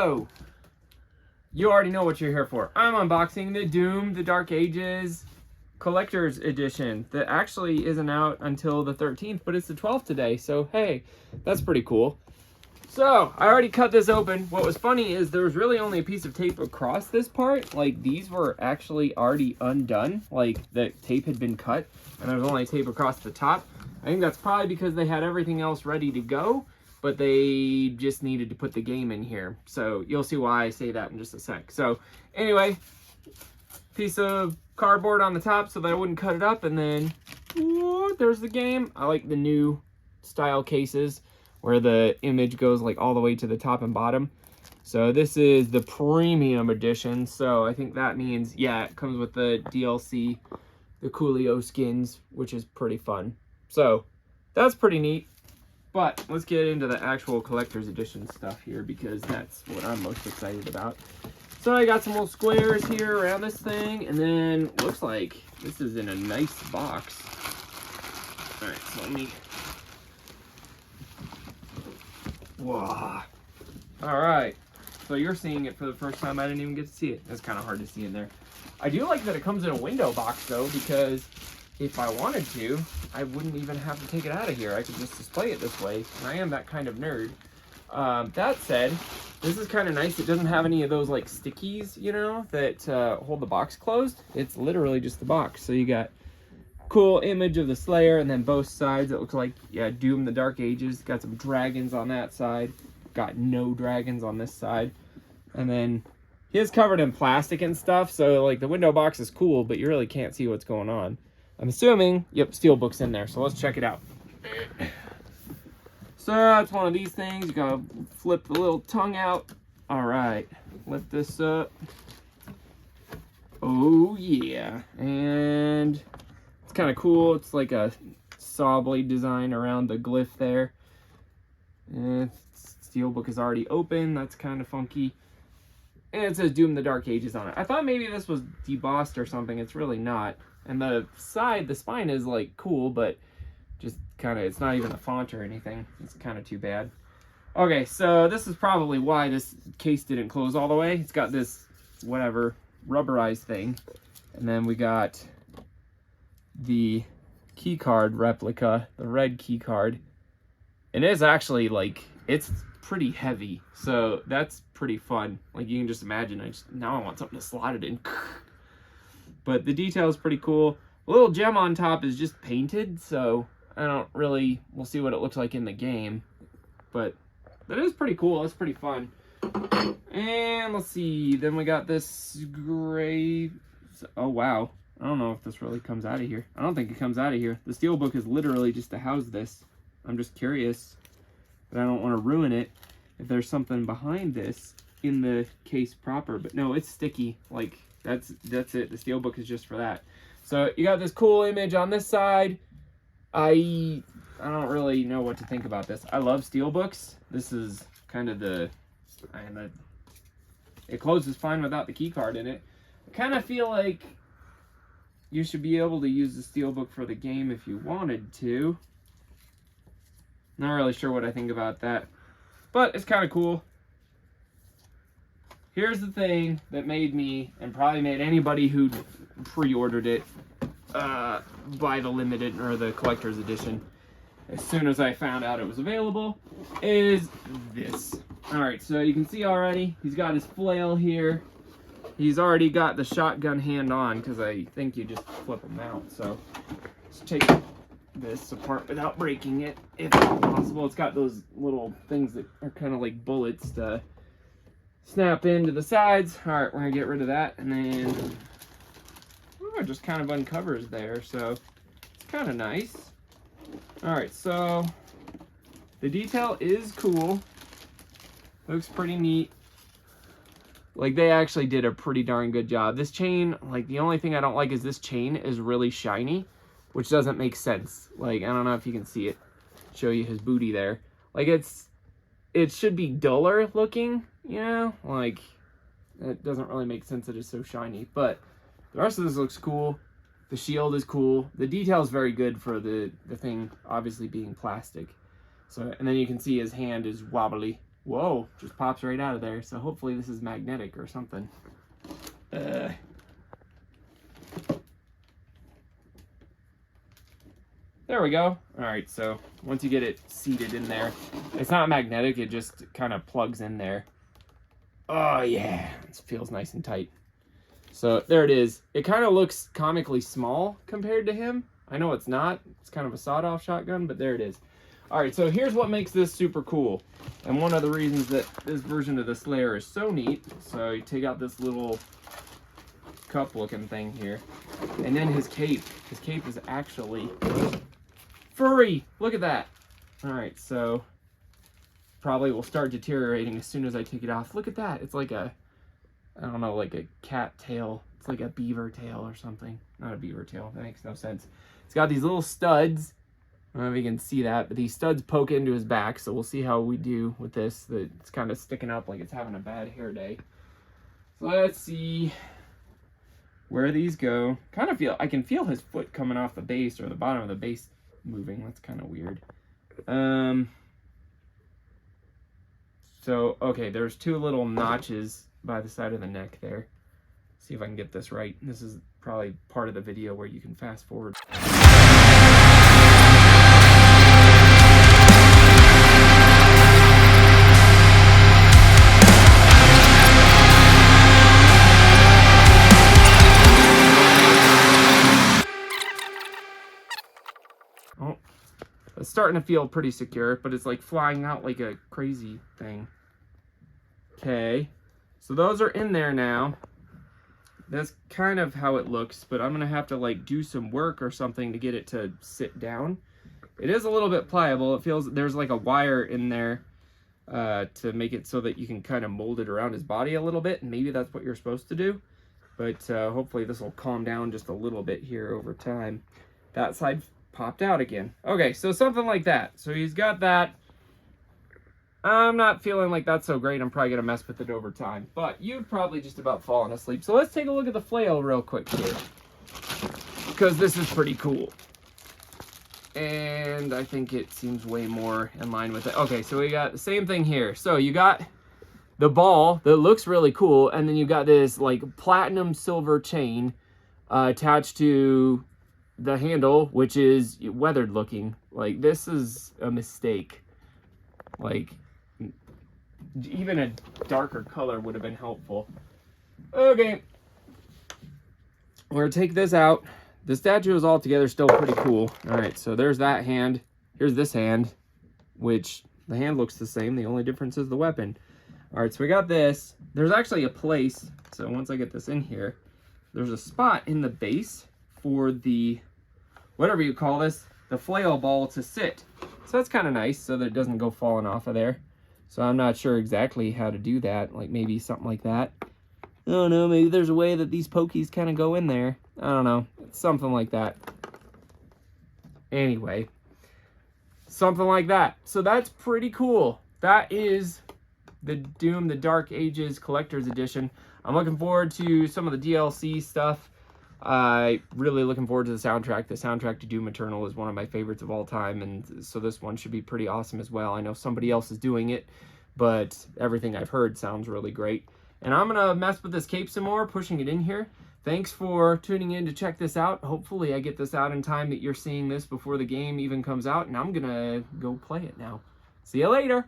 So, you already know what you're here for. I'm unboxing the Doom, the Dark Ages Collector's Edition that actually isn't out until the 13th, but it's the 12th today, so hey, that's pretty cool. So, I already cut this open. What was funny is there was really only a piece of tape across this part. Like, these were actually already undone. Like, the tape had been cut, and there was only tape across the top. I think that's probably because they had everything else ready to go, but they just needed to put the game in here. So, you'll see why I say that in just a sec. So, anyway, piece of cardboard on the top so that I wouldn't cut it up, and then, there's the game. I like the new style cases, where the image goes like all the way to the top and bottom. So this is the premium edition. So I think that means, yeah, it comes with the DLC, the Coolio skins, which is pretty fun. So that's pretty neat. But let's get into the actual collector's edition stuff here, because that's what I'm most excited about. So I got some little squares here around this thing, and then looks like this is in a nice box. All right, so let me... Whoa. All right, so you're seeing it for the first time. I didn't even get to see it. That's kind of hard to see in there. I do like that it comes in a window box though, because if I wanted to, I wouldn't even have to take it out of here. I could just display it this way, and I am that kind of nerd. That said, this is kind of nice. It doesn't have any of those like stickies, you know, that hold the box closed. It's literally just the box. So you got cool image of the Slayer, and then both sides it looks like, yeah, Doom the Dark Ages. Got some dragons on that side, got no dragons on this side, and then he is covered in plastic and stuff, so like the window box is cool, but you really can't see what's going on. I'm assuming, yep, steelbook's in there, so let's check it out. So it's one of these things. You gotta flip the little tongue out. All right, lift this up. Oh yeah, and kind of cool. It's like a saw blade design around the glyph there. And steelbook is already open. That's kind of funky. And it says Doom the Dark Ages on it. I thought maybe this was debossed or something. It's really not. And the side, the spine is like cool, but just kind of, it's not even a font or anything. It's kind of too bad. Okay, so this is probably why this case didn't close all the way. It's got this whatever rubberized thing. And then we got the key card replica, the red key card. It is actually like, it's pretty heavy, so that's pretty fun. Like you can just imagine, now I want something to slot it in. But the detail is pretty cool. The little gem on top is just painted, so I don't really, we'll see what it looks like in the game. But that is pretty cool, it's pretty fun. And let's see, then we got this gray, oh wow. I don't know if this really comes out of here. I don't think it comes out of here. The steelbook is literally just to house this. I'm just curious, but I don't want to ruin it if there's something behind this in the case proper. But no, it's sticky. Like, that's it. The steelbook is just for that. So you got this cool image on this side. I don't really know what to think about this. I love steelbooks. This is kind of it closes fine without the key card in it. I kind of feel like you should be able to use the steelbook for the game if you wanted to. Not really sure what I think about that, but it's kind of cool. Here's the thing that made me, and probably made anybody who pre-ordered it, buy the limited or the collector's edition as soon as I found out it was available, is this. All right, so you can see already, he's got his flail here. He's already got the shotgun hand on, because I think you just flip them out. So let's take this apart without breaking it, if possible. It's got those little things that are kind of like bullets to snap into the sides. All right, we're gonna get rid of that, and then it just kind of uncovers there, so it's kind of nice. All right, so the detail is cool. Looks pretty neat. Like, they actually did a pretty darn good job. This chain, like, the only thing I don't like is this chain is really shiny, which doesn't make sense. Like, I don't know if you can see it. Show you his booty there. Like, it should be duller looking, you know? Like, it doesn't really make sense that it's so shiny. But the rest of this looks cool. The shield is cool. The detail is very good for the thing obviously being plastic. So, and then you can see his hand is wobbly. Whoa, just pops right out of there. So hopefully this is magnetic or something. There we go. All right, so once you get it seated in there, it's not magnetic, it just kind of plugs in there. Oh yeah, it feels nice and tight. So there it is. It kind of looks comically small compared to him. I know it's not. It's kind of a sawed-off shotgun, but there it is. All right, so here's what makes this super cool. And one of the reasons that this version of the Slayer is so neat. So you take out this little cup-looking thing here. And then his cape. His cape is actually furry. Look at that. All right, so probably will start deteriorating as soon as I take it off. Look at that. It's like a, I don't know, like a cat tail. It's like a beaver tail or something. Not a beaver tail. That makes no sense. It's got these little studs. I don't know if you can see that, but these studs poke into his back, so we'll see how we do with this. It's kind of sticking up like it's having a bad hair day. So let's see where these go. Kind of feel, I can feel his foot coming off the base, or the bottom of the base moving. That's kind of weird. So, okay, there's two little notches by the side of the neck there. See if I can get this right. This is probably part of the video where you can fast forward. Oh, it's starting to feel pretty secure, but it's like flying out like a crazy thing. Okay, so those are in there now. That's kind of how it looks, but I'm gonna have to like do some work or something to get it to sit down. It is a little bit pliable. It feels, there's like a wire in there to make it so that you can kind of mold it around his body a little bit, and maybe that's what you're supposed to do. But hopefully this will calm down just a little bit here over time. That side popped out again. Okay, so something like that. So he's got that. I'm not feeling like that's so great. I'm probably going to mess with it over time. But you've probably just about fallen asleep. So let's take a look at the flail real quick here, because this is pretty cool. And I think it seems way more in line with it. Okay, so we got the same thing here. So you got the ball that looks really cool, and then you got this like platinum silver chain attached to the handle, which is weathered looking. Like, this is a mistake. Like, even a darker color would have been helpful. Okay, we're gonna take this out. The statue is altogether still pretty cool. All right, so there's that hand. Here's this hand, which the hand looks the same. The only difference is the weapon. All right, so we got this. There's actually a place. So once I get this in here, there's a spot in the base for the, whatever you call this, the flail ball to sit. So that's kind of nice, so that it doesn't go falling off of there. So I'm not sure exactly how to do that. Like maybe something like that. I don't know, maybe there's a way that these pokies kind of go in there. I don't know, something like that. Anyway, something like that. So that's pretty cool. That is the Doom, the Dark Ages Collector's Edition. I'm looking forward to some of the DLC stuff. Really looking forward to the soundtrack. The soundtrack to Doom Eternal is one of my favorites of all time, and so this one should be pretty awesome as well. I know somebody else is doing it, but everything I've heard sounds really great. And I'm gonna mess with this cape some more, pushing it in here. Thanks for tuning in to check this out. Hopefully I get this out in time that you're seeing this before the game even comes out, and I'm gonna go play it now. See you later.